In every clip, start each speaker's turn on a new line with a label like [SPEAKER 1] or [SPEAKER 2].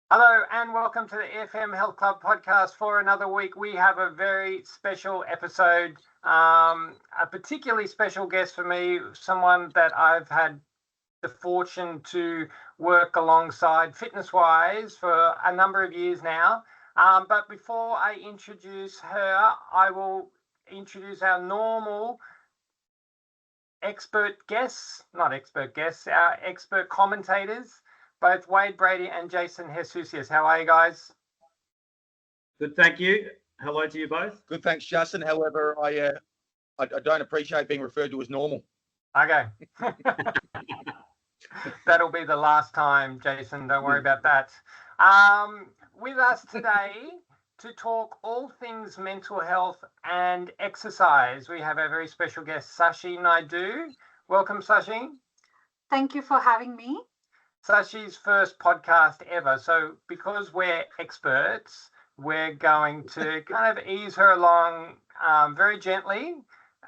[SPEAKER 1] Hello and welcome to the EFM Health Club podcast for another week. We have a very special episode, a particularly special guest for me, someone that I've had the fortune to work alongside fitness-wise for a number of years now. But before I introduce her, I will introduce our normal our expert commentators, both Wade Brady and Jason Jesusius. How are you guys?
[SPEAKER 2] Good, thank you. Hello to you both.
[SPEAKER 3] Good, thanks, Justin. However, I don't appreciate being referred to as normal.
[SPEAKER 1] Okay. That'll be the last time, Jason. Don't worry about that. With us today to talk all things mental health and exercise, we have a very special guest, Shashi Naidu. Welcome, Shashi.
[SPEAKER 4] Thank you for having me.
[SPEAKER 1] Sashi's first podcast ever. So because we're experts, we're going to kind of ease her along very gently,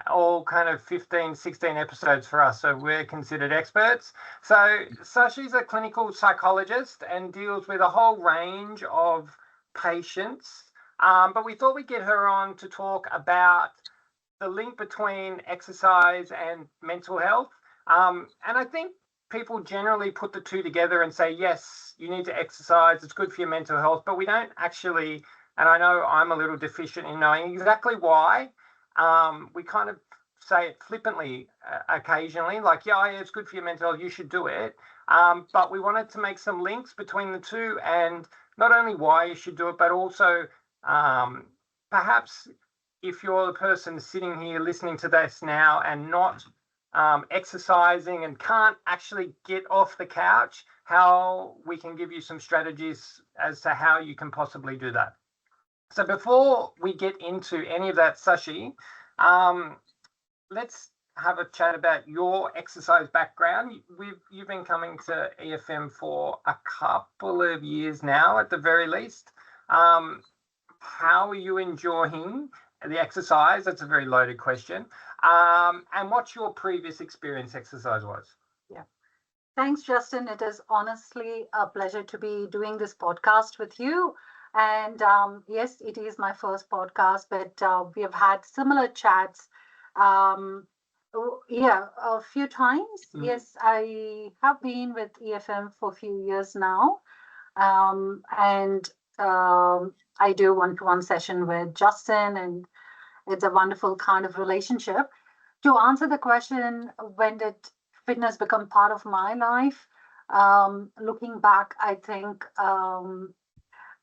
[SPEAKER 1] all kind of 15, 16 episodes for us. So we're considered experts. So Sashi's a clinical psychologist and deals with a whole range of patients. But we thought we'd get her on to talk about the link between exercise and mental health. And I think people generally put the two together and say, yes, you need to exercise, it's good for your mental health, but we don't actually, and I know I'm a little deficient in knowing exactly why. We kind of say it flippantly occasionally, like, yeah, it's good for your mental health, you should do it. But we wanted to make some links between the two, and not only why you should do it, but also perhaps if you're the person sitting here listening to this now and not exercising and can't actually get off the couch, how we can give you some strategies as to how you can possibly do that. So before we get into any of that, Shashi, let's have a chat about your exercise background. You've been coming to EFM for a couple of years now, at the very least. How are you enjoying the exercise? That's a very loaded question. And what's your previous experience exercise-wise?
[SPEAKER 4] Yeah. Thanks, Justin. It is honestly a pleasure to be doing this podcast with you. And yes, it is my first podcast, but we have had similar chats. A few times. Yes, I have been with EFM for a few years now. And I do one-to-one session with Justin, and it's a wonderful kind of relationship. To answer the question, when did fitness become part of my life? Looking back, I think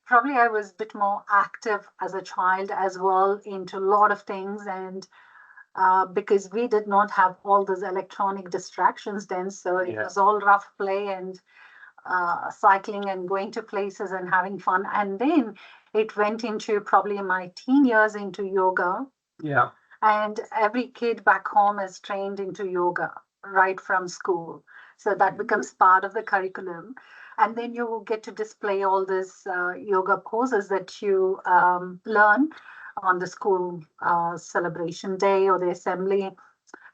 [SPEAKER 4] probably I was a bit more active as a child as well, into a lot of things. And because we did not have all those electronic distractions then, so it was all rough play and cycling and going to places and having fun. And then it went into probably my teen years into yoga.
[SPEAKER 1] Yeah.
[SPEAKER 4] And every kid back home is trained into yoga right from school. So that becomes part of the curriculum. And then you will get to display all these yoga poses that you learn on the school celebration day or the assembly.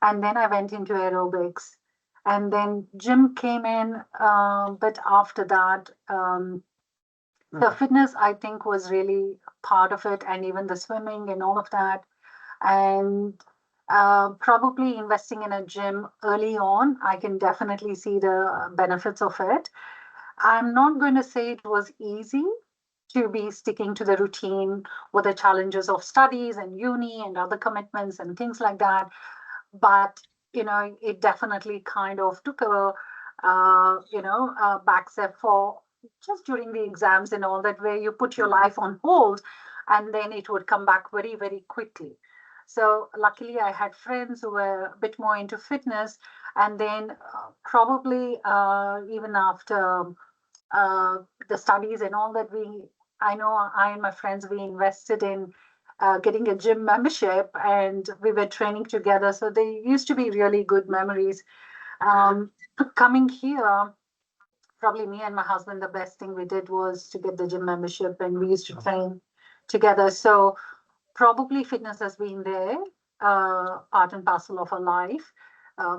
[SPEAKER 4] And then I went into aerobics. And then gym came in, but after that, the fitness, I think, was really part of it, and even the swimming and all of that. And probably investing in a gym early on, I can definitely see the benefits of it. I'm not going to say it was easy to be sticking to the routine with the challenges of studies and uni and other commitments and things like that. But, it definitely kind of took a back step for just during the exams and all that, where you put your life on hold and then it would come back very, very quickly. So luckily I had friends who were a bit more into fitness, and then probably even after the studies and all that, I and my friends, we invested in getting a gym membership, and we were training together. So they used to be really good memories. Coming here, probably me and my husband, the best thing we did was to get the gym membership, and we used to train together. So probably fitness has been there, part and parcel of our life.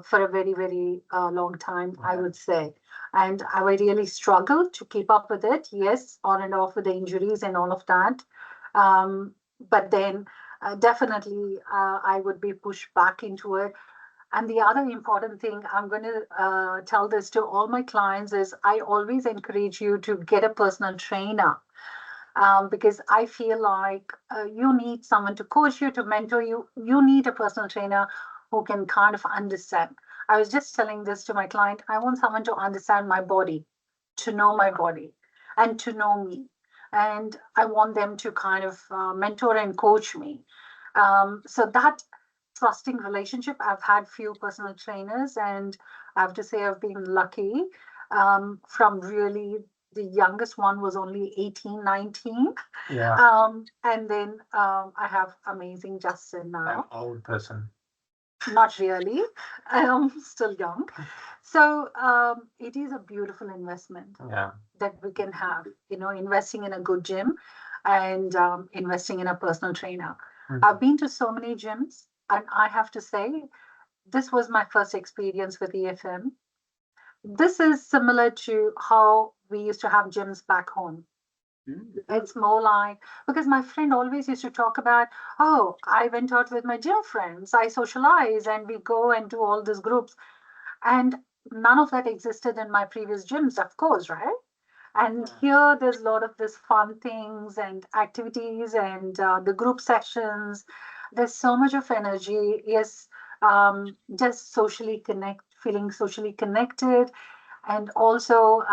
[SPEAKER 4] for a very, very long time, I would say. And I really struggled to keep up with it. Yes, on and off with the injuries and all of that. But then definitely I would be pushed back into it. And the other important thing I'm going to tell this to all my clients is I always encourage you to get a personal trainer, because I feel like you need someone to coach you, to mentor you. You need a personal trainer who can kind of understand. I was just telling this to my client. I want someone to understand my body, to know my body, and to know me. And I want them to kind of mentor and coach me. So that trusting relationship, I've had few personal trainers, and I have to say I've been lucky. From really, the youngest one was only 18, 19.
[SPEAKER 1] Yeah.
[SPEAKER 4] And then I have amazing Justin now.
[SPEAKER 1] An old person.
[SPEAKER 4] Not really. I'm still young. So it is a beautiful investment
[SPEAKER 1] Yeah.
[SPEAKER 4] that we can have, investing in a good gym and investing in a personal trainer. I've been to so many gyms, and I have to say, this was my first experience with EFM. This is similar to how we used to have gyms back home. It's more like, because my friend always used to talk about, oh, I went out with my gym friends, I socialize, and we go and do all these groups. And none of that existed in my previous gyms, of course, right? And here there's a lot of this fun things and activities and the group sessions. There's so much of energy. Yes, just feeling socially connected. And also,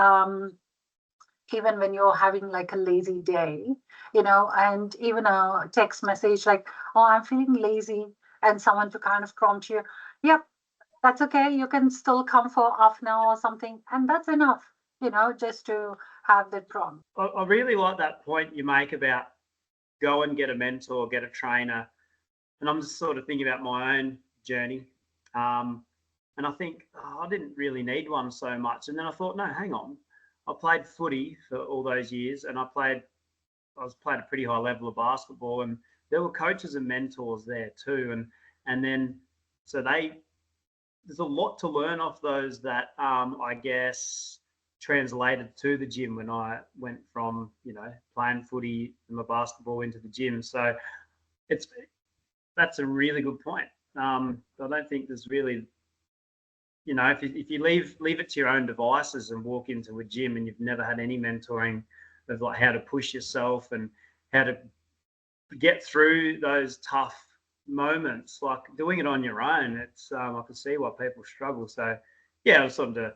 [SPEAKER 4] even when you're having like a lazy day, and even a text message like, oh, I'm feeling lazy, and someone to kind of prompt you, yep, that's okay. You can still come for half an hour or something. And that's enough, just to have that prompt.
[SPEAKER 2] I really like that point you make about go and get a mentor, get a trainer. And I'm just sort of thinking about my own journey. And I think I didn't really need one so much. And then I thought, no, hang on. I played footy for all those years, and I was playing a pretty high level of basketball, and there were coaches and mentors there too. And then so there's a lot to learn off those that I guess translated to the gym when I went from playing footy and my basketball into the gym. So that's a really good point. I don't think there's really, if you leave it to your own devices and walk into a gym and you've never had any mentoring of like how to push yourself and how to get through those tough moments, like doing it on your own, it's I can see why people struggle. So yeah, I was sort of to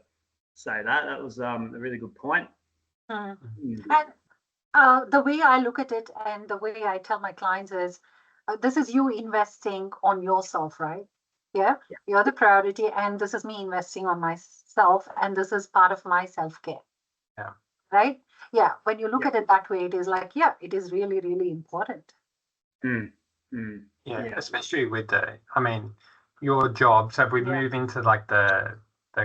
[SPEAKER 2] say that was a really good point.
[SPEAKER 4] And the way I look at it and the way I tell my clients is, this is you investing on yourself, right? Yeah, you're the priority, and this is me investing on myself, and this is part of my self-care.
[SPEAKER 1] Yeah.
[SPEAKER 4] Right? Yeah. When you look at it that way, it is like, yeah, it is really, really important.
[SPEAKER 1] Yeah, especially with your job. So if we move into like the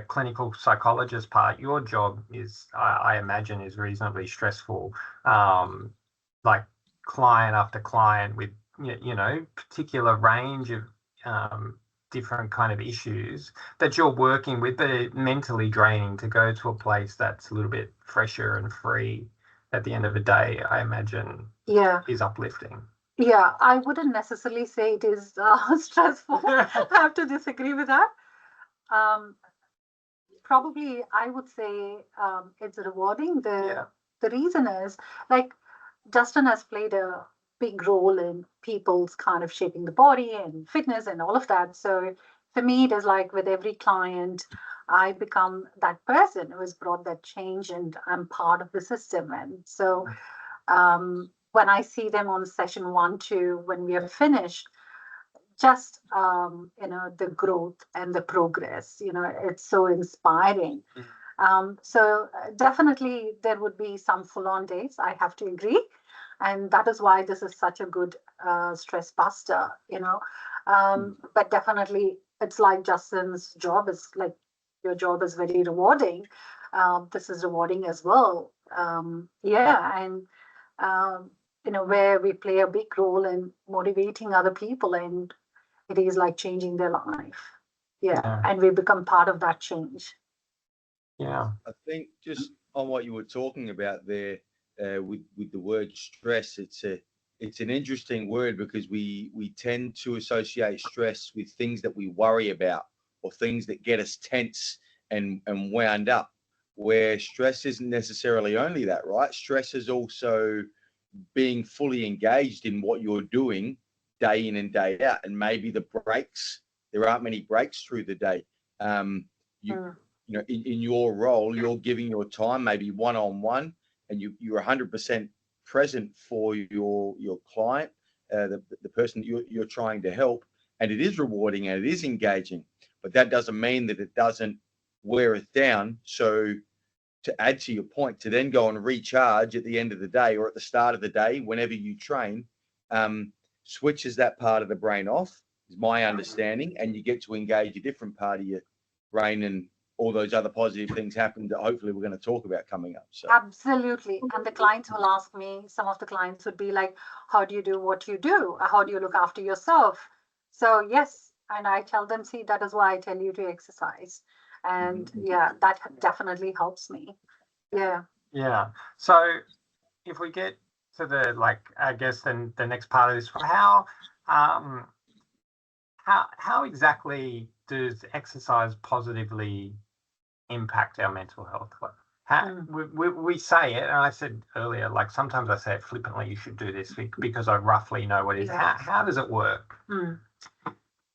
[SPEAKER 1] clinical psychologist part, your job is, I imagine, is reasonably stressful. Like client after client with particular range of different kind of issues that you're working with, but it's mentally draining to go to a place that's a little bit fresher and free at the end of the day, I imagine, is uplifting.
[SPEAKER 4] Yeah, I wouldn't necessarily say it is stressful. I have to disagree with that. Probably, I would say it's rewarding. The reason is, like, Justin has played a big role in people's kind of shaping the body and fitness and all of that. So for me, it is like with every client, I become that person who has brought that change, and I'm part of the system. And so when I see them on session 1, 2, when we are finished, just the growth and the progress, it's so inspiring. So definitely there would be some full-on days, I have to agree, and that is why this is such a good stress buster. But definitely it's like Justin's job is like, your job is very rewarding. This is rewarding as well. And where we play a big role in motivating other people, and it is like changing their life.
[SPEAKER 1] Yeah.
[SPEAKER 4] And we become part of that change.
[SPEAKER 1] Yeah.
[SPEAKER 3] I think just on what you were talking about there, with the word stress, it's an interesting word because we tend to associate stress with things that we worry about or things that get us tense and wound up. Where stress isn't necessarily only that, right? Stress is also being fully engaged in what you're doing day in and day out, and maybe there aren't many breaks through the day. You know, in your role, you're giving your time maybe one-on-one, and you're 100% present for your client, the person you're trying to help, and it is rewarding and it is engaging, but that doesn't mean that it doesn't wear it down. So to add to your point, to then go and recharge at the end of the day or at the start of the day, whenever you train, switches that part of the brain off, is my understanding, and you get to engage a different part of your brain, and all those other positive things happen that hopefully we're going to talk about coming up. So
[SPEAKER 4] Absolutely. And the clients will ask me, some of the clients would be like, how do you do what you do? How do you look after yourself? So yes, and I tell them, see, that is why I tell you to exercise. And yeah, that definitely helps me. Yeah.
[SPEAKER 1] Yeah. So if we get to the, like, I guess then the next part of this, how exactly does exercise positively impact our mental health? We say it, and I said earlier, like sometimes I say it flippantly, you should do this because I roughly know what it is. How does it work?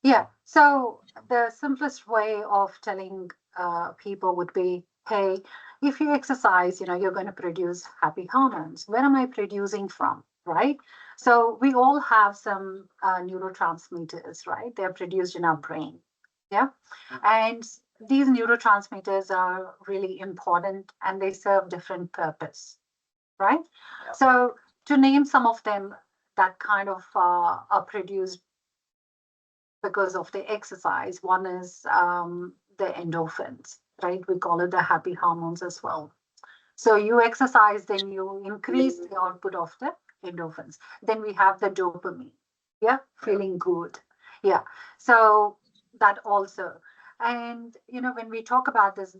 [SPEAKER 4] Yeah. So the simplest way of telling people would be, hey, if you exercise, you're going to produce happy hormones. Where am I producing from? Right? So we all have some neurotransmitters, right? They're produced in our brain. Yeah. And these neurotransmitters are really important and they serve different purpose, right?
[SPEAKER 1] Yeah.
[SPEAKER 4] So to name some of them that kind of are produced because of the exercise, one is the endorphins, right? We call it the happy hormones as well. So you exercise, then you increase the output of the endorphins. Then we have the dopamine, feeling good. Yeah, so that also. And, when we talk about this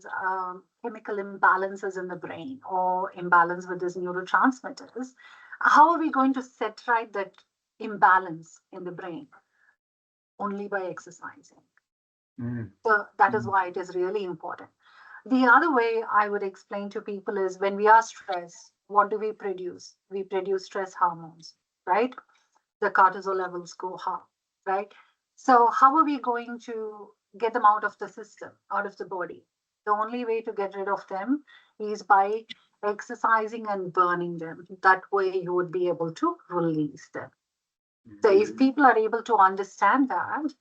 [SPEAKER 4] chemical imbalances in the brain or imbalance with these neurotransmitters, how are we going to set right that imbalance in the brain? Only by exercising. So that is why it is really important. The other way I would explain to people is when we are stressed, what do we produce? We produce stress hormones, right? The cortisol levels go up, right? So how are we going to get them out of the system, out of the body? The only way to get rid of them is by exercising and burning them. That way you would be able to release them. So if people are able to understand that,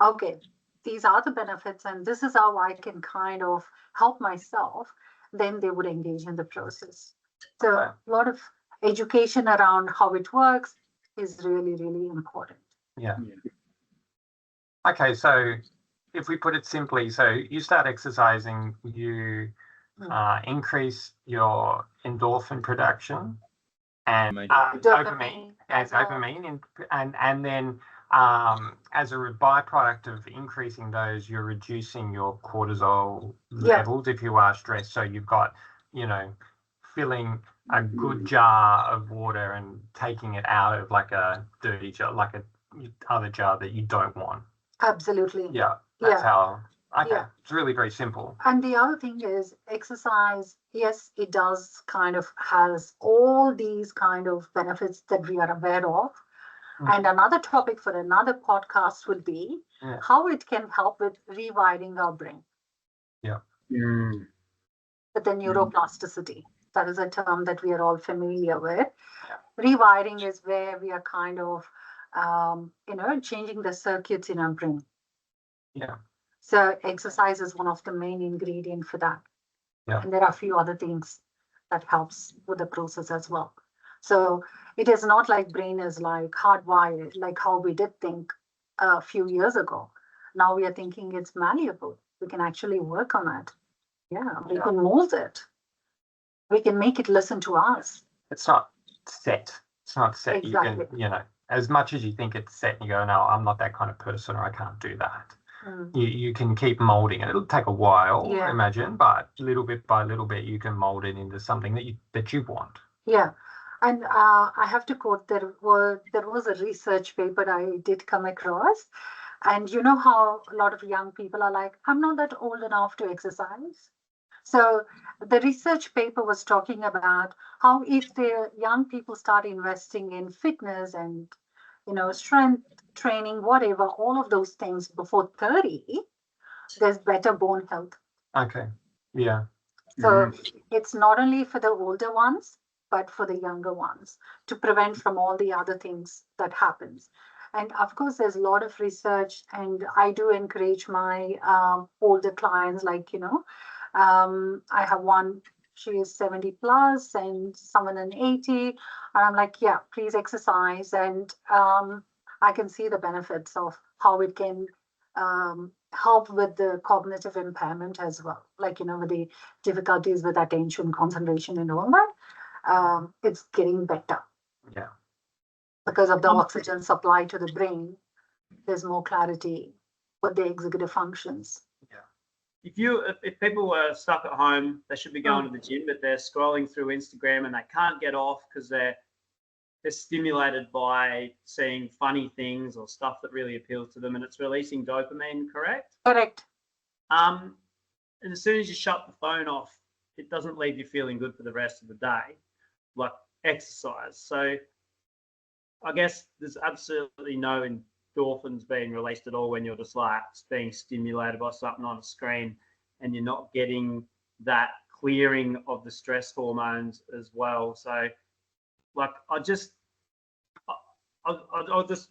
[SPEAKER 4] okay, these are the benefits and this is how I can kind of help myself, then they would engage in the process. So a lot of education around how it works is really, really important.
[SPEAKER 1] Yeah. Okay, so if we put it simply, so you start exercising, you increase your endorphin production and dopamine, and then as a byproduct of increasing those, you're reducing your cortisol levels if you are stressed. So you've got, filling a good jar of water and taking it out of like a dirty jar, like a other jar that you don't want.
[SPEAKER 4] Absolutely.
[SPEAKER 1] Yeah, that's how. Okay, it's really very simple.
[SPEAKER 4] And the other thing is exercise, yes, it does kind of has all these kind of benefits that we are aware of. And another topic for another podcast would be how it can help with rewiring our brain.
[SPEAKER 1] Yeah.
[SPEAKER 4] With the neuroplasticity. That is a term that we are all familiar with. Rewiring is where we are kind of, changing the circuits in our brain.
[SPEAKER 1] Yeah.
[SPEAKER 4] So exercise is one of the main ingredients for that.
[SPEAKER 1] Yeah.
[SPEAKER 4] And there are a few other things that helps with the process as well. So it is not like brain is like hardwired, like how we did think a few years ago. Now we are thinking it's malleable. We can actually work on it. Yeah, we can mold it. We can make it listen to us.
[SPEAKER 1] It's not set. It's not set.
[SPEAKER 4] Exactly.
[SPEAKER 1] You can, as much as you think it's set, you go, no, I'm not that kind of person, or I can't do that. You can keep molding it. It'll take a while,
[SPEAKER 4] Yeah.
[SPEAKER 1] imagine, but little bit by little bit, you can mold it into something that you want.
[SPEAKER 4] Yeah. And I have to quote, there was a research paper I did come across. And you know how a lot of young people are like, I'm not that old enough to exercise. So the research paper was talking about how if the young people start investing in fitness and, strength training, whatever, all of those things before 30, there's better bone health.
[SPEAKER 1] Okay. Yeah.
[SPEAKER 4] So it's not only for the older ones, but for the younger ones to prevent from all the other things that happens. And of course, there's a lot of research, and I do encourage my older clients, like, I have one, she is 70 plus and someone in 80. And I'm like, yeah, please exercise. And I can see the benefits of how it can help with the cognitive impairment as well. Like, with the difficulties with attention, concentration, and all that, it's getting better.
[SPEAKER 1] Yeah.
[SPEAKER 4] Because of the oxygen supply to the brain, there's more clarity with the executive functions.
[SPEAKER 2] Yeah. If people were stuck at home, they should be going to the gym, but they're scrolling through Instagram and they can't get off because they're stimulated by seeing funny things or stuff that really appeals to them, and it's releasing dopamine, correct?
[SPEAKER 4] Correct.
[SPEAKER 2] And as soon as you shut the phone off, it doesn't leave you feeling good for the rest of the day, like exercise. So I guess there's absolutely no endorphins being released at all when you're just like being stimulated by something on a screen, and you're not getting that clearing of the stress hormones as well. So like I'll just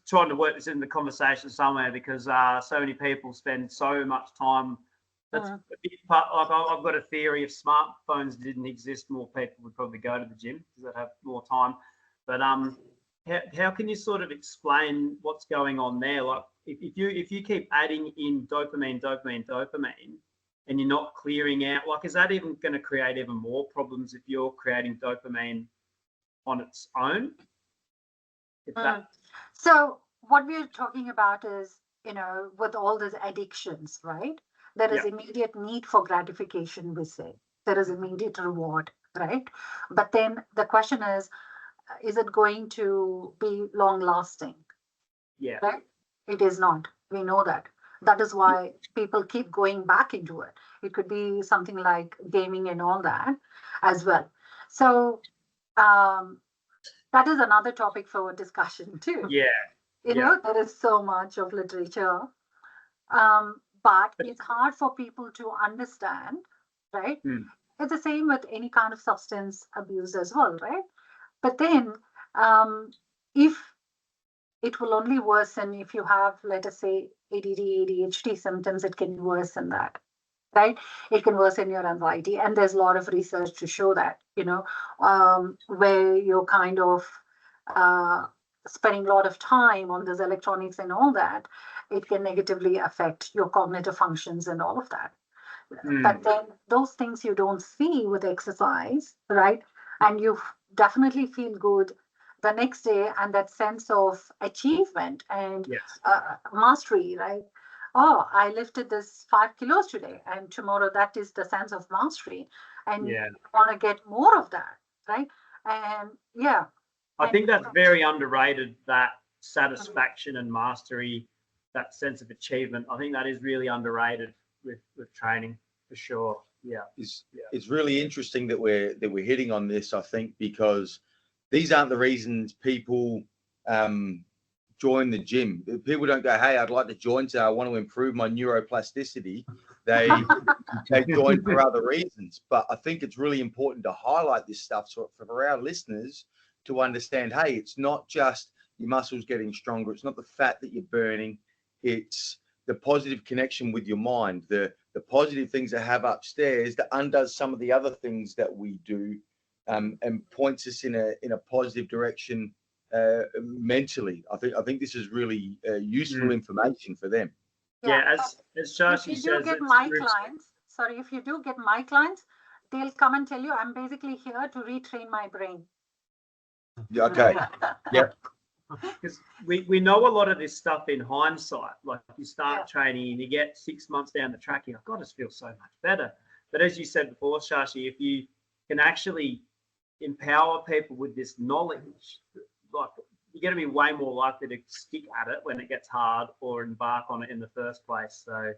[SPEAKER 2] trying to work this in the conversation somewhere, because so many people spend so much time. That's a big part. Like I've got a theory: if smartphones didn't exist, more people would probably go to the gym because they'd have more time. But how can you sort of explain what's going on there? Like if you keep adding in dopamine, and you're not clearing out, like is that even going to create even more problems if you're creating dopamine on its own?
[SPEAKER 4] So what we're talking about is, with all these addictions, right? There is immediate need for gratification, we say. There is immediate reward, right? But then the question is it going to be long lasting?
[SPEAKER 2] Yeah.
[SPEAKER 4] Right? It is not. We know that. That is why people keep going back into it. It could be something like gaming and all that as well. So that is another topic for discussion too.
[SPEAKER 2] Yeah.
[SPEAKER 4] There is so much of literature, but it's hard for people to understand, right? It's the same with any kind of substance abuse as well, right? But then if it will only worsen if you have, let us say, ADD, ADHD symptoms, it can worsen that, right? It can worsen your anxiety. And there's a lot of research to show that, where you're kind of spending a lot of time on those electronics and all that, it can negatively affect your cognitive functions and all of that. But then those things you don't see with exercise, right? And you definitely feel good the next day, and that sense of achievement and mastery, right? Oh, I lifted this 5 kilos today, and tomorrow that is the sense of mastery, and you want to get more of that, right? And
[SPEAKER 2] I think that's very underrated, that satisfaction and mastery, that sense of achievement. I think that is really underrated with training, for sure.
[SPEAKER 3] It's really interesting that we're hitting on this, I think, because these aren't the reasons people join the gym. People don't go, hey, I'd like to join today, I want to improve my neuroplasticity. They join for other reasons. But I think it's really important to highlight this stuff for our listeners to understand, hey, it's not just your muscles getting stronger, it's not the fat that you're burning, it's the positive connection with your mind, the positive things that have upstairs that undoes some of the other things that we do, and points us in a positive direction mentally. I think this is really useful information for them.
[SPEAKER 2] As Shashi says,
[SPEAKER 4] if you do get my clients, they'll come and tell you, I'm basically here to retrain my brain.
[SPEAKER 3] Okay. Yep.
[SPEAKER 2] because we know a lot of this stuff in hindsight. Like you start training and you get 6 months down the track, you're like, God, I just feel so much better. But as you said before, Shashi, if you can actually empower people with this knowledge, like you're going to be way more likely to stick at it when it gets hard or embark on it in the first place. So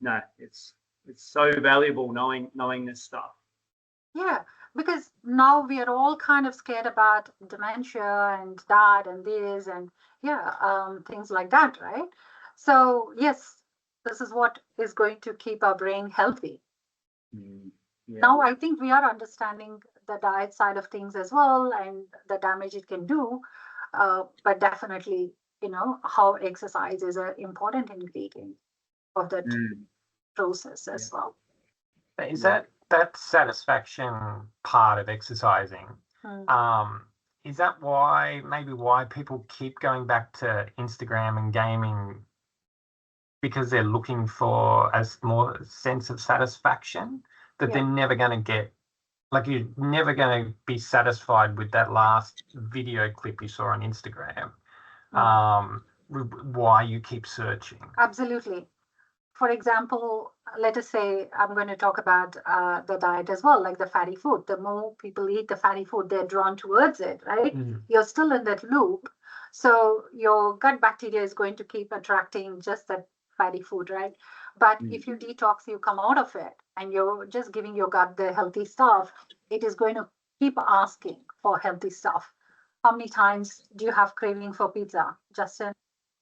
[SPEAKER 2] no, it's so valuable knowing this stuff.
[SPEAKER 4] Yeah, because now we are all kind of scared about dementia and that and this and things like that, right? So yes, this is what is going to keep our brain healthy.
[SPEAKER 2] Yeah.
[SPEAKER 4] Now I think we are understanding the diet side of things as well and the damage it can do, but definitely, how exercise is an important ingredient of that process as well.
[SPEAKER 1] Is that satisfaction part of exercising? Is that why people keep going back to Instagram and gaming, because they're looking for a more sense of satisfaction that they're never going to get? Like, you're never going to be satisfied with that last video clip you saw on Instagram. Why you keep searching?
[SPEAKER 4] Absolutely. For example, let us say I'm going to talk about the diet as well, like the fatty food. The more people eat the fatty food, they're drawn towards it, right? You're still in that loop. So your gut bacteria is going to keep attracting just that fatty food, right? But if you detox, you come out of it and you're just giving your gut the healthy stuff, it is going to keep asking for healthy stuff. How many times do you have craving for pizza, Justin?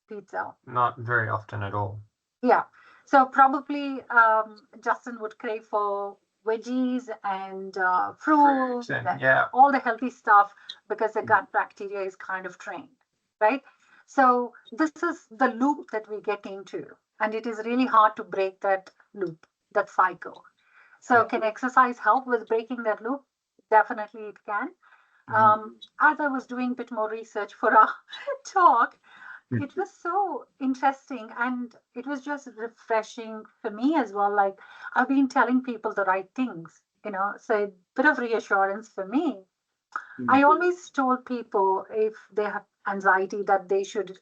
[SPEAKER 4] Pizza?
[SPEAKER 1] Not very often at all.
[SPEAKER 4] Yeah. So probably Justin would crave for veggies and fruits and all the healthy stuff because the gut bacteria is kind of trained, right? So this is the loop that we get into, and it is really hard to break that loop, that cycle. So can exercise help with breaking that loop? Definitely it can. As I was doing a bit more research for our talk, it was so interesting and it was just refreshing for me as well. Like, I've been telling people the right things, so a bit of reassurance for me. I always told people if they have anxiety that they should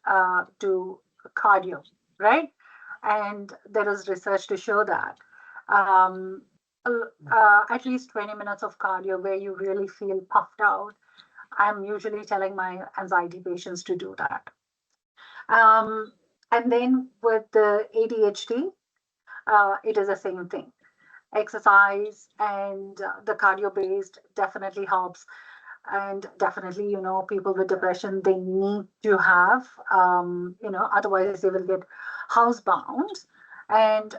[SPEAKER 4] do cardio, right? And there is research to show that at least 20 minutes of cardio where you really feel puffed out. I'm usually telling my anxiety patients to do that. And then with the ADHD, it is the same thing. Exercise and the cardio based definitely helps. And definitely, people with depression, they need to have, otherwise they will get housebound. And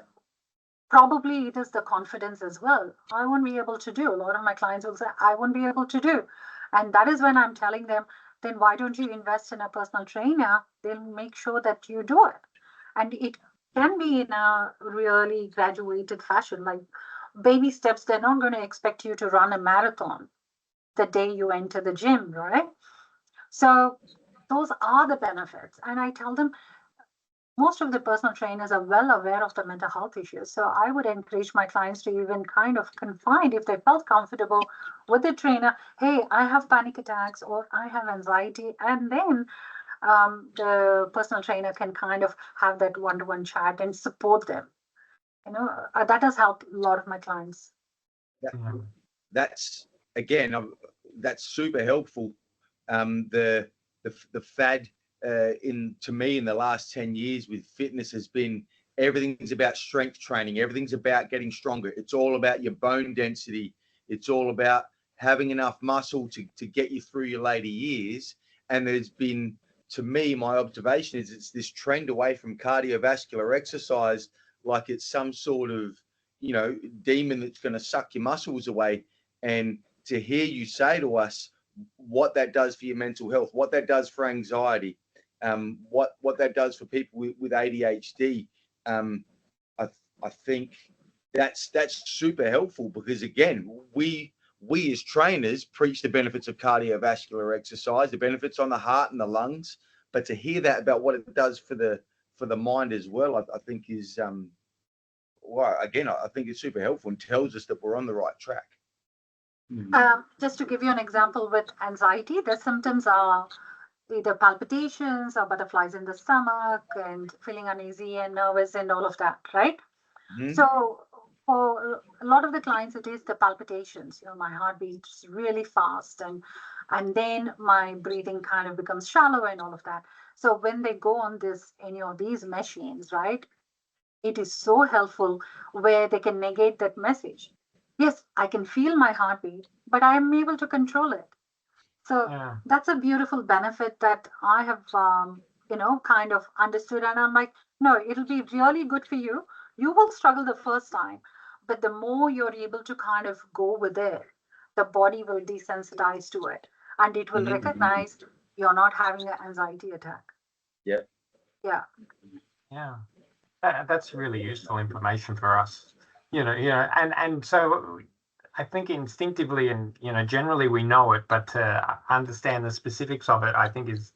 [SPEAKER 4] probably it is the confidence as well. I won't be able to do. A lot of my clients will say, I won't be able to do. And that is when I'm telling them, then why don't you invest in a personal trainer? They'll make sure that you do it. And it can be in a really graduated fashion, like baby steps. They're not going to expect you to run a marathon the day you enter the gym, right? So those are the benefits. And I tell them, most of the personal trainers are well aware of the mental health issues. So I would encourage my clients to even kind of confide if they felt comfortable with the trainer. Hey, I have panic attacks or I have anxiety. And then the personal trainer can kind of have that one-to-one chat and support them. That has helped a lot of my clients.
[SPEAKER 3] That's again, that's super helpful. The fad to me in the last 10 years with fitness has been everything's about strength training. Everything's about getting stronger. It's all about your bone density. It's all about having enough muscle to get you through your later years. And there's been, to me, my observation is it's this trend away from cardiovascular exercise, like it's some sort of, demon that's going to suck your muscles away. And to hear you say to us what that does for your mental health, what that does for anxiety, what that does for people with ADHD, I think that's super helpful because again, we as trainers preach the benefits of cardiovascular exercise, the benefits on the heart and the lungs, but to hear that about what it does for the mind as well, I think is I think it's super helpful and tells us that we're on the right track.
[SPEAKER 4] Just to give you an example with anxiety, the symptoms are either palpitations or butterflies in the stomach and feeling uneasy and nervous and all of that, right?
[SPEAKER 3] Mhm.
[SPEAKER 4] So for a lot of the clients, it is the palpitations. My heart beats really fast, and then my breathing kind of becomes shallow and all of that. So when they go on any of these machines, right, it is so helpful where they can negate that message. Yes, I can feel my heartbeat, but I am able to control it. So
[SPEAKER 1] Yeah.
[SPEAKER 4] that's a beautiful benefit that I have, kind of understood. And I'm like, no, it'll be really good for you. You will struggle the first time, but the more you're able to kind of go with it, the body will desensitize to it and it will
[SPEAKER 3] Mhm.
[SPEAKER 4] recognize you're not having an anxiety attack.
[SPEAKER 3] Yeah.
[SPEAKER 4] Yeah.
[SPEAKER 1] Yeah. That's really useful information for us. And so I think instinctively and generally we know it, but to understand the specifics of it, I think it's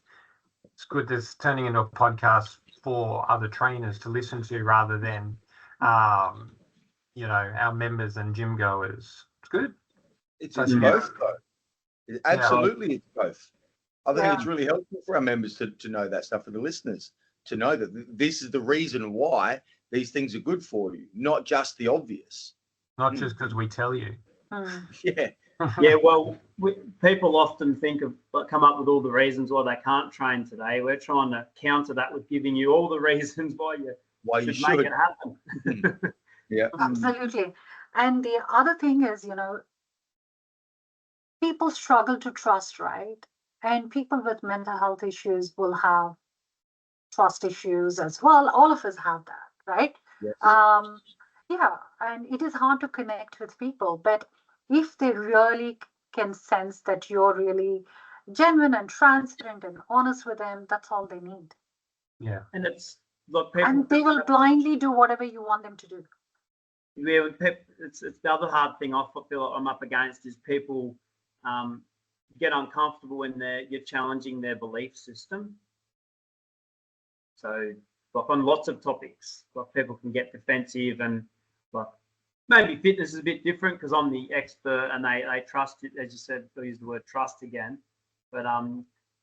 [SPEAKER 1] good. This turning into a podcast for other trainers to listen to rather than our members and gym goers. It's good.
[SPEAKER 3] It's
[SPEAKER 1] So
[SPEAKER 3] it's
[SPEAKER 1] yeah,
[SPEAKER 3] both though. Absolutely, it's both. I think
[SPEAKER 4] Yeah.
[SPEAKER 3] it's really helpful for our members to know that stuff, for the listeners to know that this is the reason why these things are good for you, not just the obvious.
[SPEAKER 1] not just because we tell you.
[SPEAKER 4] Mm.
[SPEAKER 3] Yeah.
[SPEAKER 2] Yeah, well, people often come up with all the reasons why they can't train today. We're trying to counter that with giving you all the reasons why you
[SPEAKER 3] Why you
[SPEAKER 2] should make
[SPEAKER 3] should.
[SPEAKER 2] it happen.
[SPEAKER 3] Yeah.
[SPEAKER 4] Absolutely. And the other thing is, people struggle to trust, right? And people with mental health issues will have trust issues as well. All of us have that, right?
[SPEAKER 3] Yes.
[SPEAKER 4] Yeah, and it is hard to connect with people, but if they really can sense that you're really genuine and transparent and honest with them, that's all they need.
[SPEAKER 1] Yeah.
[SPEAKER 2] And it's like people.
[SPEAKER 4] And they will blindly do whatever you want them to do.
[SPEAKER 2] Yeah, it's the other hard thing I feel like I'm up against is people get uncomfortable when you're challenging their belief system. So, like on lots of topics, like people can get defensive, and like maybe fitness is a bit different because I'm the expert and they trust it. As you said, I use the word trust again. But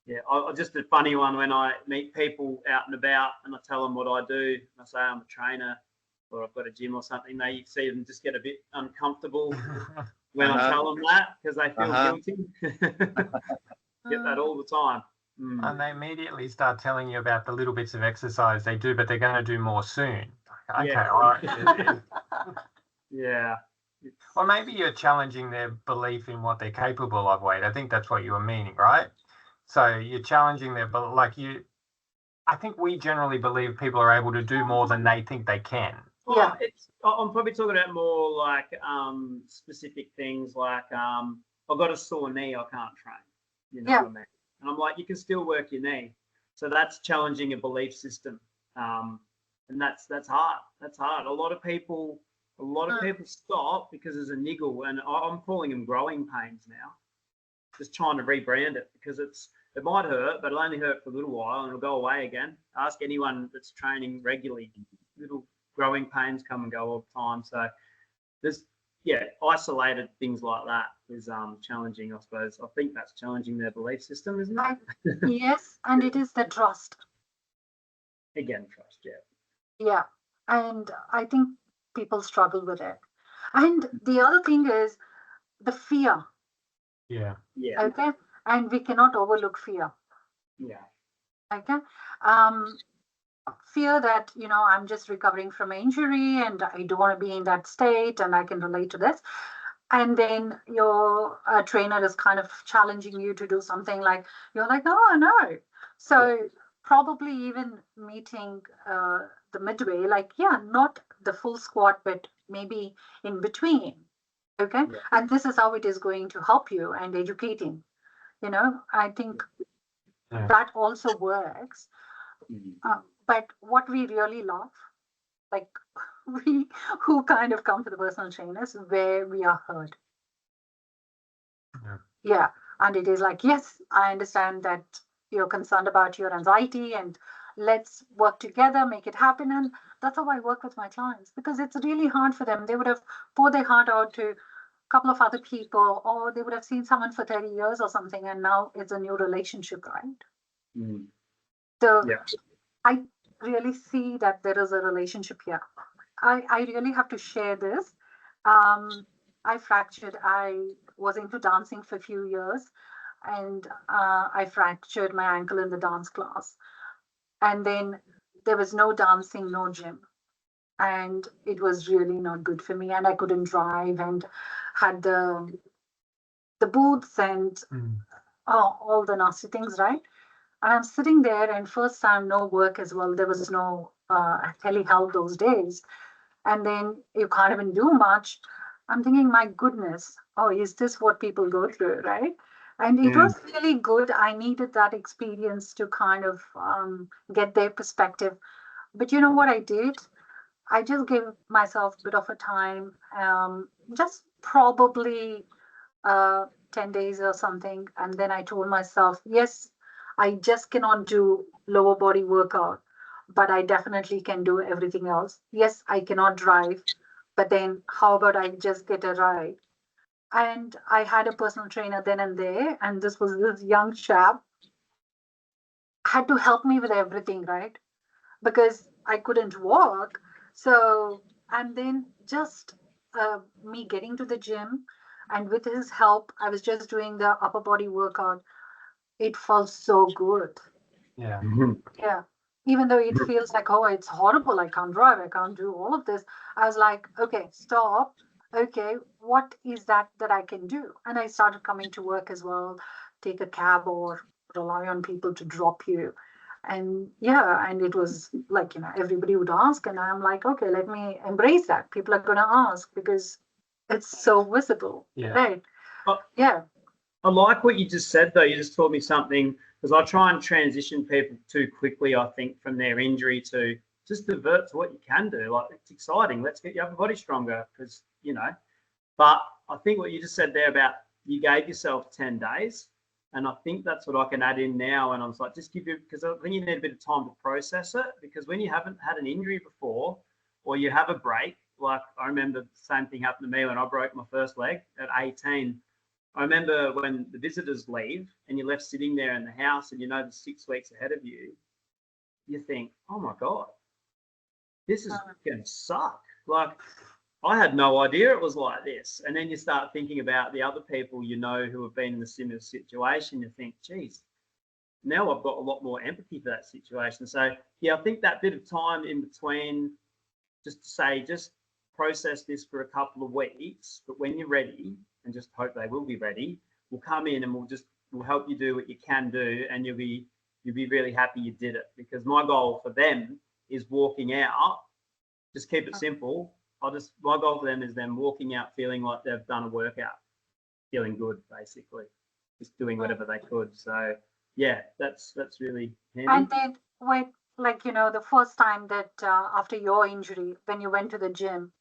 [SPEAKER 2] yeah, just a funny one when I meet people out and about and I tell them what I do. And I say I'm a trainer or I've got a gym or something. They see them just get a bit uncomfortable when I tell them that because they feel guilty. Get that all the time.
[SPEAKER 1] And they immediately start telling you about the little bits of exercise they do, but they're going to do more soon. Okay,
[SPEAKER 2] Yeah.
[SPEAKER 1] all right.
[SPEAKER 2] Yeah.
[SPEAKER 1] Or maybe you're challenging their belief in what they're capable of, Wade. I think that's what you were meaning, right? So you're challenging their, I think we generally believe people are able to do more than they think they can.
[SPEAKER 4] Yeah.
[SPEAKER 2] I'm probably talking about more like specific things like I've got a sore knee, I can't train. You know what I mean? And I'm like, you can still work your knee. So that's challenging a belief system. And that's hard. That's hard. A lot of people stop because there's a niggle, and I'm calling them growing pains now. Just trying to rebrand it because it might hurt, but it'll only hurt for a little while and it'll go away again. Ask anyone that's training regularly. Little growing pains come and go all the time. So there's isolated things like that is challenging, I suppose. I think that's challenging their belief system, isn't it?
[SPEAKER 4] Yes, and it is the trust.
[SPEAKER 2] Again, trust, yeah.
[SPEAKER 4] Yeah, and I think people struggle with it. And the other thing is the fear.
[SPEAKER 1] Yeah.
[SPEAKER 2] Yeah.
[SPEAKER 4] Okay, and we cannot overlook fear.
[SPEAKER 2] Yeah.
[SPEAKER 4] Okay, fear that I'm just recovering from an injury and I don't want to be in that state, and I can relate to this. And then your trainer is kind of challenging you to do something like you're like, oh no. So probably even meeting the midway, like not the full squat, but maybe in between. Okay, and this is how it is going to help you and educating. I think that also works. But what we really love, like we who kind of come to the personal trainers where we are heard. Yeah. And it is like, yes, I understand that you're concerned about your anxiety and let's work together, make it happen. And that's how I work with my clients because it's really hard for them. They would have poured their heart out to a couple of other people, or they would have seen someone for 30 years or something, and now it's a new relationship, right?
[SPEAKER 2] Mm.
[SPEAKER 4] So
[SPEAKER 2] Yeah.
[SPEAKER 4] I really see that there is a relationship here. I really have to share this. I fractured. I was into dancing for a few years, and I fractured my ankle in the dance class. And then there was no dancing, no gym. And it was really not good for me. And I couldn't drive and had the boots and all the nasty things, right? And I'm sitting there, and first time, no work as well. There was no telehealth those days. And then you can't even do much. I'm thinking, my goodness, oh, is this what people go through, right? And it was really good. I needed that experience to kind of get their perspective. But you know what I did? I just gave myself a bit of a time, just probably 10 days or something. And then I told myself, yes, I just cannot do lower body workout, but I definitely can do everything else. Yes, I cannot drive, but then how about I just get a ride? And I had a personal trainer then and there, and this was this young chap, had to help me with everything, right? Because I couldn't walk. So, and then just me getting to the gym, and with his help, I was just doing the upper body workout. It felt so good.
[SPEAKER 1] Yeah.
[SPEAKER 4] Yeah. Even though it feels like, oh, it's horrible. I can't drive. I can't do all of this. I was like, okay, stop. Okay, what is that I can do? And I started coming to work as well, take a cab or rely on people to drop you. And yeah, and it was like, everybody would ask. And I'm like, okay, let me embrace that. People are going to ask because it's so visible.
[SPEAKER 1] Yeah.
[SPEAKER 4] Right.
[SPEAKER 2] I,
[SPEAKER 4] Yeah.
[SPEAKER 2] I like what you just said, though. You just told me something, because I try and transition people too quickly, I think, from their injury to just divert to what you can do. Like, it's exciting. Let's get your upper body stronger because, But I think what you just said there about you gave yourself 10 days. And I think that's what I can add in now. And I was like, just give you, because I think you need a bit of time to process it. Because when you haven't had an injury before, or you have a break, like I remember the same thing happened to me when I broke my first leg at 18. I remember when the visitors leave and you're left sitting there in the house and there's 6 weeks ahead of you, you think, oh my God, this is going to suck. Like, I had no idea it was like this. And then you start thinking about the other people who have been in a similar situation. You think, geez, now I've got a lot more empathy for that situation. So, yeah, I think that bit of time in between, just to say, just process this for a couple of weeks. But when you're ready, and just hope they will be ready, we'll come in and we'll help you do what you can do, and you'll be really happy you did it. Because my goal for them is walking out. Just keep it simple. My goal for them is them walking out feeling like they've done a workout, feeling good, basically, just doing whatever they could. So yeah, that's really handy.
[SPEAKER 4] And then the first time that after your injury, when you went to the gym,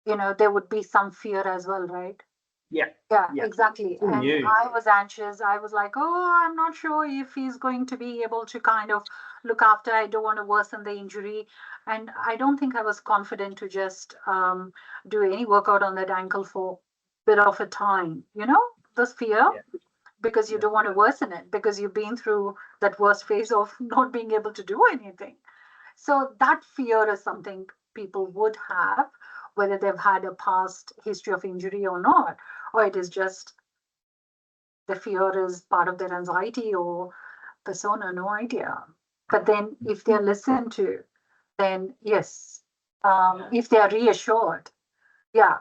[SPEAKER 4] there would be some fear as well, right?
[SPEAKER 2] Yeah.
[SPEAKER 4] Yeah, exactly. And
[SPEAKER 2] New.
[SPEAKER 4] I was anxious. I was like, oh, I'm not sure if he's going to be able to kind of look after. I don't want to worsen the injury. And I don't think I was confident to just do any workout on that ankle for a bit of a time, this fear, because you don't want to worsen it, because you've been through that worst phase of not being able to do anything. So that fear is something people would have, whether they've had a past history of injury or not, or it is just the fear is part of their anxiety or persona, no idea. But then if they're listened to, then yes, if they are reassured, yeah.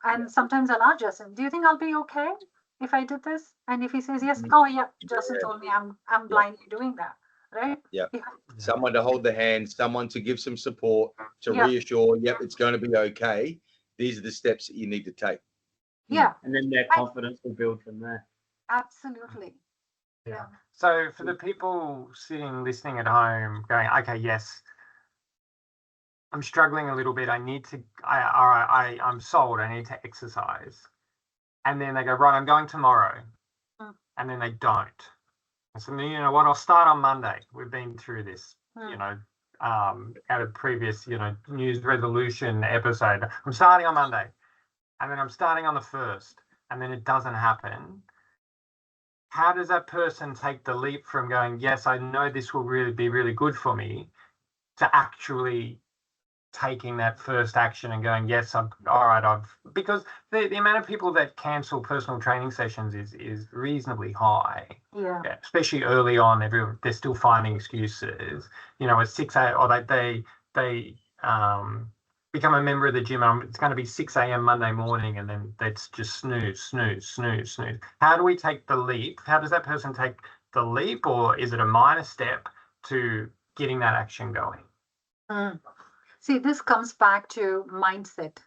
[SPEAKER 4] And sometimes I'll ask Justin, do you think I'll be okay if I did this? And if he says yes, oh yeah, Justin told me I'm blindly doing that, right?
[SPEAKER 3] Yeah. Someone to hold the hand, someone to give some support, to reassure, yep, it's going to be okay. These are the steps that you need to take.
[SPEAKER 4] Yeah.
[SPEAKER 2] And then their confidence will build from there.
[SPEAKER 4] Absolutely.
[SPEAKER 1] Yeah. So for the people sitting, listening at home, going, okay, yes, I'm struggling a little bit. I need to, I'm sold. I need to exercise. And then they go, right, I'm going tomorrow. And then they don't. And so, you know what, I'll start on Monday. We've been through this, at a previous, news resolution episode. I'm starting on Monday. And then I'm starting on the 1st. And then it doesn't happen. how does that person take the leap from going, yes, I know this will really be really good for me, to actually taking that first action and going, yes, I'm all right. Because the amount of people that cancel personal training sessions is reasonably high.
[SPEAKER 4] Yeah.
[SPEAKER 1] Especially early on, they're still finding excuses. At 6 a.m. or they become a member of the gym. It's going to be 6 a.m. Monday morning, and then that's just snooze. How do we take the leap? How does that person take the leap, or is it a minor step to getting that action going?
[SPEAKER 4] See, this comes back to mindset,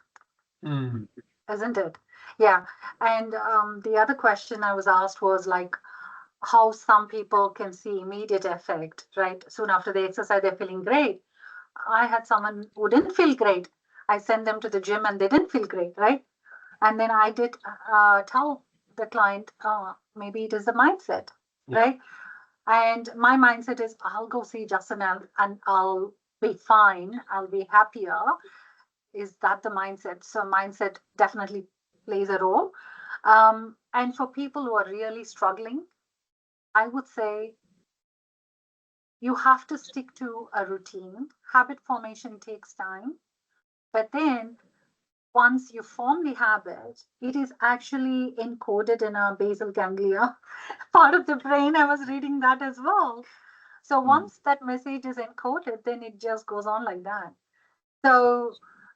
[SPEAKER 4] isn't it? Yeah. And the other question I was asked was like, how some people can see immediate effect, right? Soon after they exercise, they're feeling great. I had someone who didn't feel great. I sent them to the gym and they didn't feel great, right? And then I did tell the client, maybe it is the mindset, right? And my mindset is, I'll go see Justin and I'll be fine. I'll be happier. Is that the mindset? So mindset definitely plays a role. And for people who are really struggling, I would say you have to stick to a routine. Habit formation takes time. But then once you form the habit, it is actually encoded in our basal ganglia part of the brain. I was reading that as well. So once that message is encoded, then it just goes on like that. So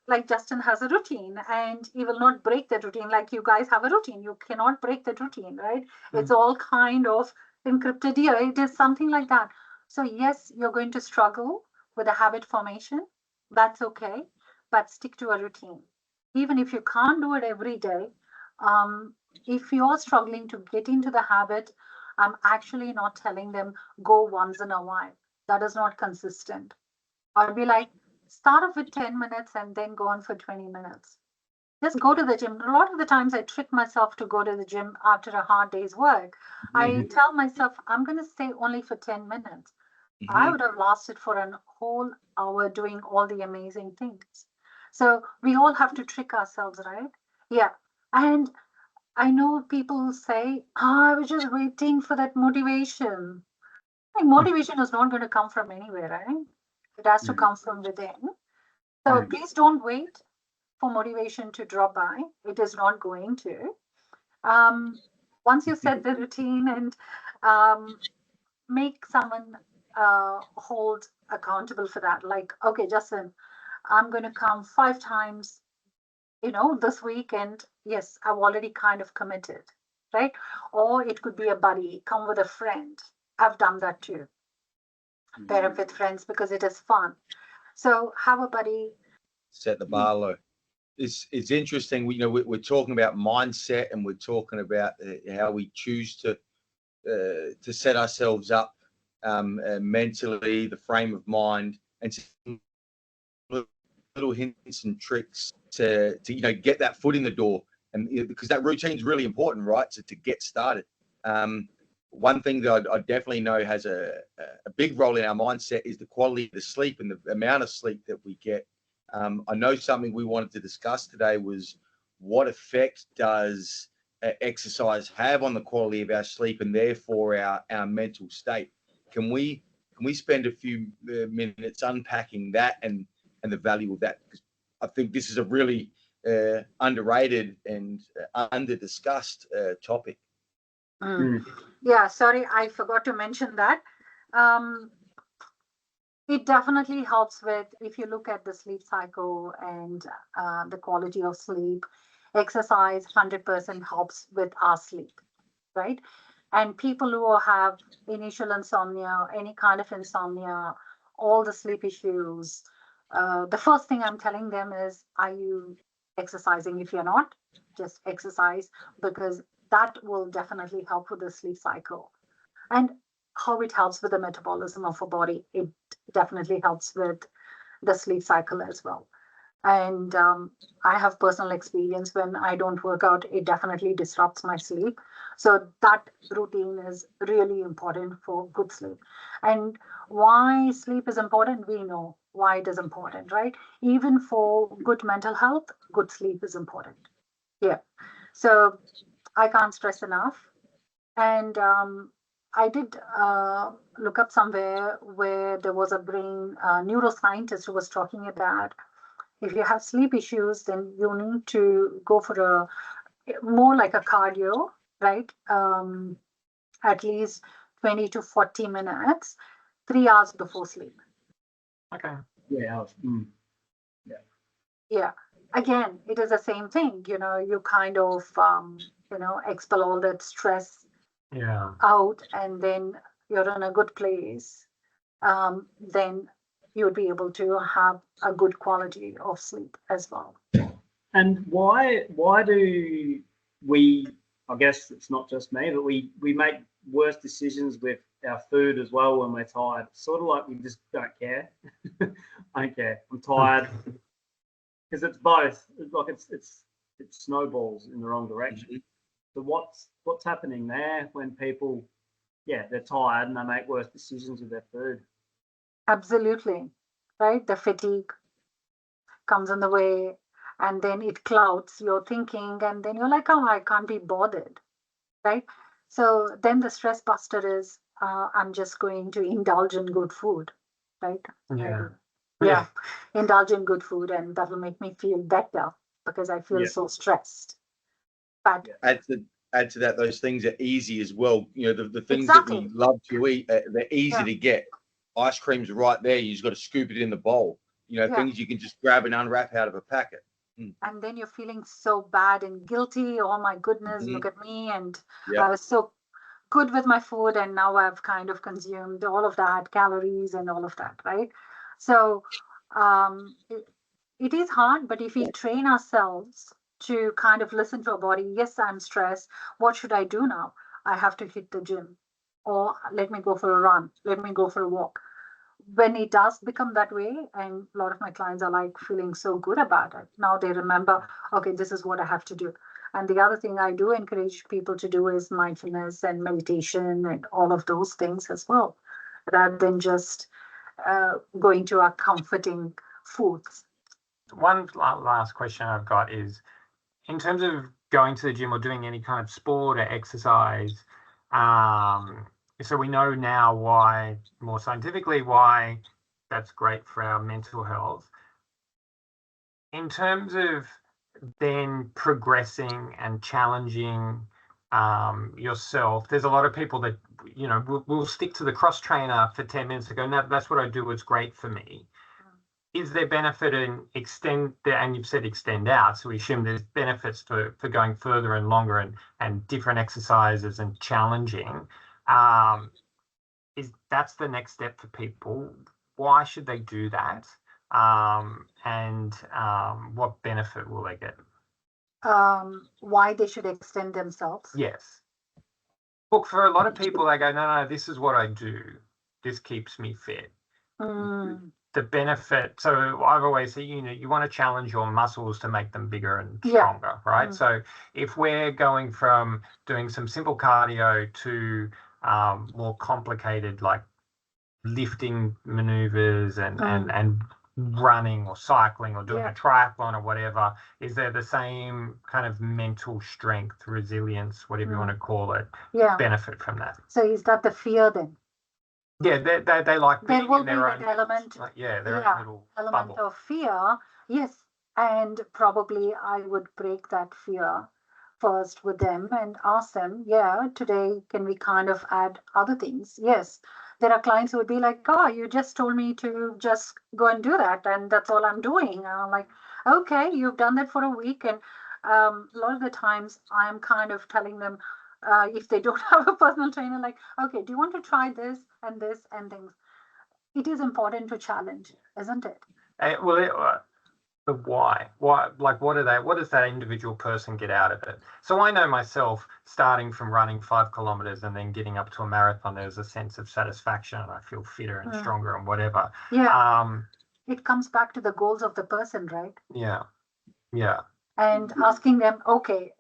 [SPEAKER 4] like Justin has a routine and he will not break that routine. Like you guys have a routine. You cannot break that routine, right? It's all kind of encrypted here. It is something like that. So yes, you're going to struggle with a habit formation. That's okay. But stick to a routine. Even if you can't do it every day, if you're struggling to get into the habit, I'm actually not telling them go once in a while. That is not consistent. I'll be like, start off with 10 minutes and then go on for 20 minutes. Just go to the gym. A lot of the times I trick myself to go to the gym after a hard day's work. I tell myself, I'm going to stay only for 10 minutes. I would have lasted for a whole hour doing all the amazing things. So we all have to trick ourselves, right? Yeah. And I know people say, I was just waiting for that motivation. Like motivation is not going to come from anywhere, right? It has to come from within. So please don't wait for motivation to drop by. It is not going to. Once you set the routine and make someone hold accountable for that, like, okay, Justin, I'm going to come 5 times, this week. And yes, I've already kind of committed, right? Or it could be a buddy, come with a friend. I've done that too. Pair up with friends because it is fun. So have a buddy.
[SPEAKER 3] Set the bar low. It's interesting. We're talking about mindset, and we're talking about how we choose to set ourselves up mentally, the frame of mind, and little hints and tricks to get that foot in the door, and because that routine is really important, right? To get started. One thing that I definitely know has a big role in our mindset is the quality of the sleep and the amount of sleep that we get. I know something we wanted to discuss today was what effect does exercise have on the quality of our sleep and therefore our mental state. Can we spend a few minutes unpacking that and the value of that? Because I think this is a really underrated and under discussed topic.
[SPEAKER 4] Yeah, sorry, I forgot to mention that. It definitely helps with, if you look at the sleep cycle and the quality of sleep, exercise 100% helps with our sleep, right? And people who have initial insomnia, any kind of insomnia, all the sleep issues, the first thing I'm telling them is, are you exercising? If you're not, just exercise, because that will definitely help with the sleep cycle. And how it helps with the metabolism of a body, it definitely helps with the sleep cycle as well. And I have personal experience. When I don't work out, it definitely disrupts my sleep. So that routine is really important for good sleep. And why sleep is important, we know why it is important, right? Even for good mental health, good sleep is important. Yeah. So I can't stress enough, And I did look up somewhere where there was a brain neuroscientist who was talking about if you have sleep issues, then you need to go for a more like a cardio, right? At least 20 to 40 minutes, 3 hours before sleep.
[SPEAKER 1] Okay.
[SPEAKER 2] Yeah.
[SPEAKER 4] Yeah. Again, it is the same thing. You kind of, expel all that stress
[SPEAKER 1] Yeah.
[SPEAKER 4] out, and then you're in a good place. Then you would be able to have a good quality of sleep as well.
[SPEAKER 2] And why do we, I guess it's not just me, but we make worse decisions with our food as well when we're tired. Sort of like we just don't care. I don't care. I'm tired. Because it's both. Like it's snowballs in the wrong direction. So what's happening there when people, they're tired and they make worse decisions with their food?
[SPEAKER 4] Absolutely. Right? The fatigue comes in the way, and then it clouds your thinking, and then you're like, oh, I can't be bothered. Right? So then the stress buster is, I'm just going to indulge in good food. Right?
[SPEAKER 1] Yeah.
[SPEAKER 4] Yeah. Indulge in good food, and that will make me feel better because I feel so stressed. But
[SPEAKER 3] add to that, those things are easy as well. The things that we love to eat, they're easy to get. Ice cream's right there. You just got to scoop it in the bowl. Things you can just grab and unwrap out of a packet.
[SPEAKER 4] And then you're feeling so bad and guilty. Oh my goodness, look at me. And I was so good with my food, and now I've kind of consumed all of that, calories and all of that, right? So it is hard, but if we train ourselves to kind of listen to our body, yes, I'm stressed. What should I do now? I have to hit the gym, or let me go for a run. Let me go for a walk. When it does become that way, and a lot of my clients are like feeling so good about it, now they remember, okay, this is what I have to do. And the other thing I do encourage people to do is mindfulness and meditation and all of those things as well, rather than just going to our comforting foods.
[SPEAKER 1] One last question I've got is, in terms of going to the gym or doing any kind of sport or exercise, so we know now why, more scientifically, why that's great for our mental health. In terms of then progressing and challenging yourself, there's a lot of people that will stick to the cross trainer for 10 minutes and go, no, that's what I do, it's great for me. Is there benefit in and you've said extend out, so we assume there's benefits for going further and longer and different exercises and challenging. That's the next step for people? Why should they do that? And what benefit will they get?
[SPEAKER 4] Why they should extend themselves?
[SPEAKER 1] Yes. Look, for a lot of people, they go, no, this is what I do. This keeps me fit. The benefit, so I've always said, you want to challenge your muscles to make them bigger and stronger, right? So if we're going from doing some simple cardio to more complicated, like lifting maneuvers and running or cycling or doing a triathlon or whatever, is there the same kind of mental strength, resilience, whatever you want to call it, benefit from that?
[SPEAKER 4] So is that the fear then?
[SPEAKER 1] Yeah, they like being
[SPEAKER 4] there will
[SPEAKER 1] in their
[SPEAKER 4] be
[SPEAKER 1] own
[SPEAKER 4] that element,
[SPEAKER 1] their own little
[SPEAKER 4] element
[SPEAKER 1] bubble
[SPEAKER 4] of fear. Yes, and probably I would break that fear first with them and ask them, today can we kind of add other things? Yes, there are clients who would be like, oh, you just told me to just go and do that, and that's all I'm doing. And I'm like, okay, you've done that for a week. And a lot of the times I'm kind of telling them, if they don't have a personal trainer, like, okay, do you want to try this and things? It is important to challenge, isn't it?
[SPEAKER 1] But why? Like, what does that individual person get out of it? So I know myself, starting from running 5 kilometers and then getting up to a marathon, there's a sense of satisfaction and I feel fitter and stronger and whatever.
[SPEAKER 4] It comes back to the goals of the person, right?
[SPEAKER 1] Yeah.
[SPEAKER 4] And asking them, okay,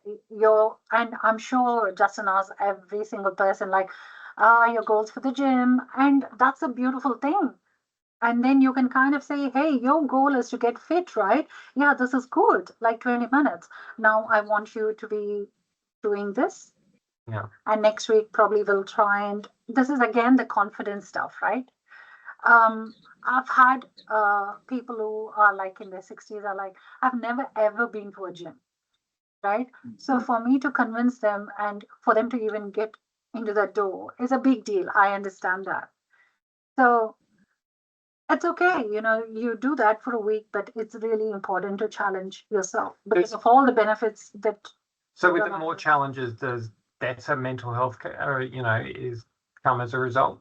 [SPEAKER 4] and I'm sure Justin asks every single person, like, your goals for the gym, and that's a beautiful thing. And then you can kind of say, hey, your goal is to get fit, right? Yeah, this is good, like 20 minutes. Now I want you to be doing this.
[SPEAKER 1] Yeah.
[SPEAKER 4] And next week probably we'll try, and this is again the confidence stuff, right? I've had people who are like in their 60s are like, I've never ever been to a gym, right? So for me to convince them and for them to even get into the door is a big deal. I understand that. So it's okay, you do that for a week, but it's really important to challenge yourself because of all the benefits that.
[SPEAKER 1] So with the more challenges, does better mental health care, is come as a result?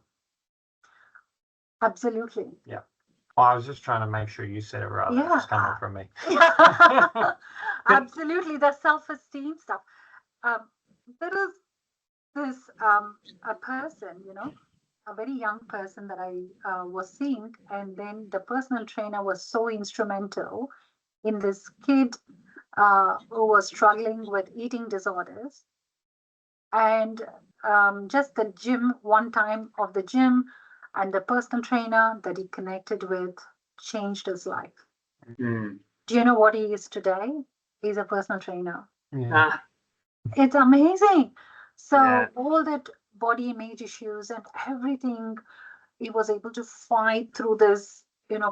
[SPEAKER 4] Absolutely.
[SPEAKER 1] Yeah. I was just trying to make sure you said it right.
[SPEAKER 4] Yeah.
[SPEAKER 1] It's coming from me.
[SPEAKER 4] Absolutely. The self-esteem stuff. There is this a person, a very young person that I was seeing, and then the personal trainer was so instrumental in this kid who was struggling with eating disorders. And just the gym, one time of the gym, and the personal trainer that he connected with changed his life.
[SPEAKER 2] Mm.
[SPEAKER 4] Do you know what he is today? He's a personal trainer.
[SPEAKER 1] Yeah.
[SPEAKER 4] It's amazing. So
[SPEAKER 2] Yeah.
[SPEAKER 4] all that body image issues and everything, he was able to fight through this,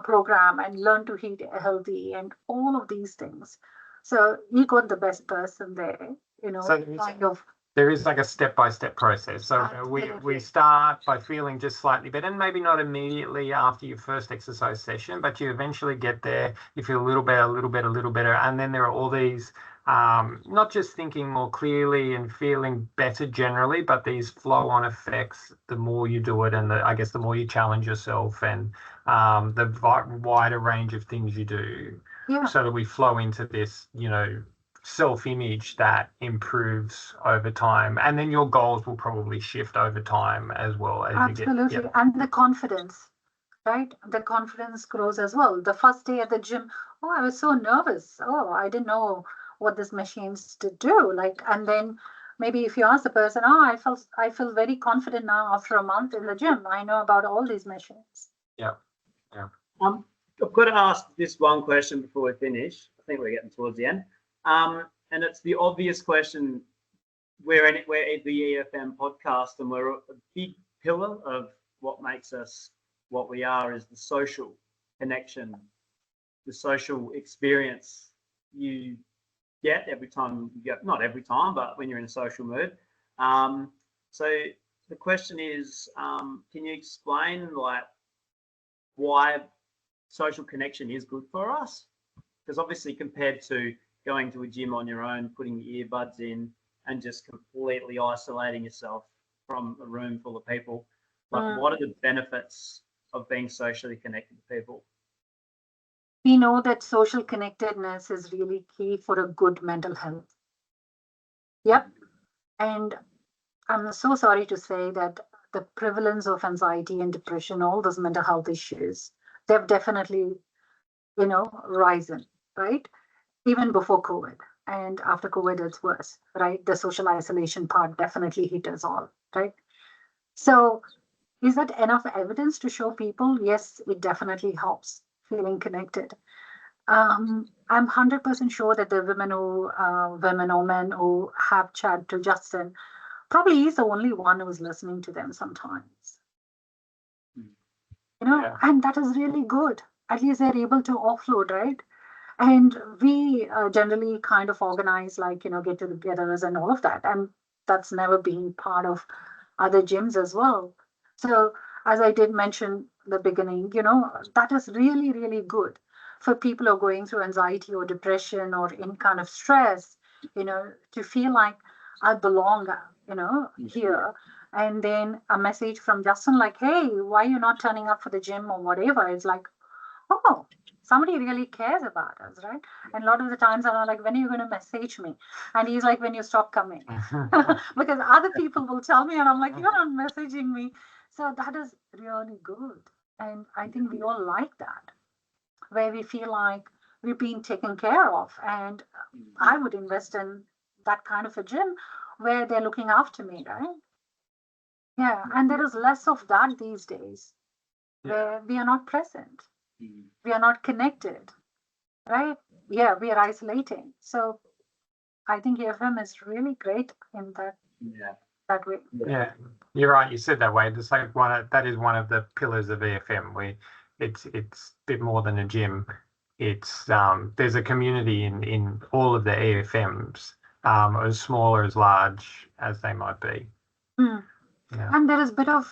[SPEAKER 4] program and learn to eat healthy and all of these things. So he got the best person there,
[SPEAKER 1] So
[SPEAKER 4] kind of.
[SPEAKER 1] there is like a step-by-step process. So we
[SPEAKER 4] Absolutely.
[SPEAKER 1] start by feeling just slightly better, and maybe not immediately after your first exercise session, but you eventually get there. You feel a little better, a little better, a little better, and then there are all these not just thinking more clearly and feeling better generally, but these flow-on effects the more you do it, and I guess the more you challenge yourself, and the wider range of things you do.
[SPEAKER 4] Yeah.
[SPEAKER 1] So that we flow into this, self-image that improves over time, and then your goals will probably shift over time as well as
[SPEAKER 4] Absolutely.
[SPEAKER 1] you get.
[SPEAKER 4] And the confidence, right? The confidence grows as well. The first day at the gym, oh, I was so nervous. Oh, I didn't know what this machines to do. Like, and then maybe if you ask the person, oh, I feel very confident now after a month in the gym. I know about all these machines.
[SPEAKER 1] Yeah.
[SPEAKER 2] I've got to ask this one question before we finish. I think we're getting towards the end. And it's the obvious question. We're at the EFM podcast, and we're a big pillar of what makes us what we are is the social connection, the social experience you get every time you go, not every time, but when you're in a social mood. So the question is, can you explain like why social connection is good for us? Because obviously compared to going to a gym on your own, putting your earbuds in and just completely isolating yourself from a room full of people, like what are the benefits of being socially connected to people?
[SPEAKER 4] We know that social connectedness is really key for a good mental health. Yep. And I'm so sorry to say that the prevalence of anxiety and depression, all those mental health issues, they've definitely, risen, right? Even before COVID. And after COVID, it's worse, right? The social isolation part definitely hit us all, right? So, is that enough evidence to show people? Yes, it definitely helps feeling connected. I'm 100% sure that the women or men who have chat to Justin probably he's the only one who's listening to them sometimes.
[SPEAKER 1] Yeah.
[SPEAKER 4] And that is really good. At least they're able to offload, right? And we generally kind of organize like, get-togethers and all of that. And that's never been part of other gyms as well. So as I did mention at the beginning, that is really, really good for people who are going through anxiety or depression or any kind of stress, to feel like I belong, here. And then a message from Justin like, hey, why are you not turning up for the gym or whatever? It's like, oh, somebody really cares about us, right? And a lot of the times I'm like, when are you going to message me? And he's like, when you stop coming. Because other people will tell me, and I'm like, you're not messaging me. So that is really good. And I think we all like that, where we feel like we're being taken care of. And I would invest in that kind of a gym where they're looking after me, right? Yeah. And there is less of that these days, where we are not present, we are not connected, right? Yeah, we are isolating. So I think EFM is really great in that
[SPEAKER 2] Yeah.
[SPEAKER 4] that way.
[SPEAKER 1] Yeah, you're right. You said that way. It's like that is one of the pillars of EFM. It's a bit more than a gym. It's there's a community in all of the EFMs, as small or as large as they might be.
[SPEAKER 4] Hmm.
[SPEAKER 1] Yeah.
[SPEAKER 4] And there is a bit of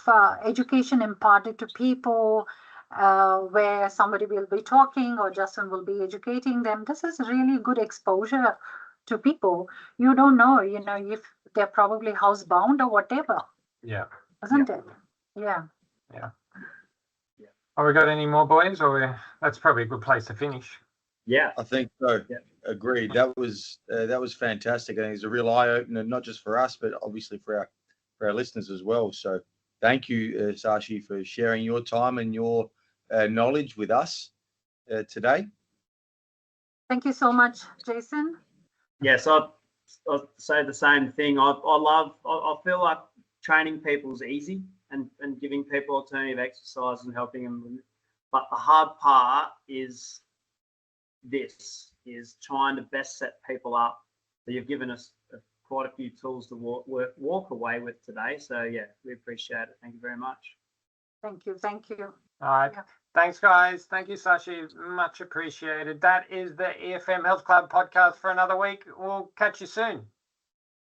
[SPEAKER 4] education imparted to people where somebody will be talking or Justin will be educating them. This is really good exposure to people. You don't know, if they're probably housebound or whatever,
[SPEAKER 1] Yeah.
[SPEAKER 4] isn't it? Yeah.
[SPEAKER 1] Have we got any more, boys? That's probably a good place to finish.
[SPEAKER 2] Yeah.
[SPEAKER 3] I think so.
[SPEAKER 2] Yeah.
[SPEAKER 3] Agreed. That was fantastic. I think it's a real eye opener, not just for us, but obviously for our listeners as well. So thank you, Shashi, for sharing your time and your knowledge with us today.
[SPEAKER 4] Thank you so much, Jason.
[SPEAKER 2] Yes, I'll say the same thing. I feel like training people is easy and giving people alternative exercise and helping them. But the hard part is trying to best set people up. So you've given us quite a few tools to walk away with today. So yeah, we appreciate it. Thank you very much.
[SPEAKER 4] Thank you. Thank you.
[SPEAKER 1] All right.
[SPEAKER 4] Yeah.
[SPEAKER 1] Thanks, guys. Thank you, Shashi. Much appreciated. That is the EFM Health Club podcast for another week. We'll catch you soon.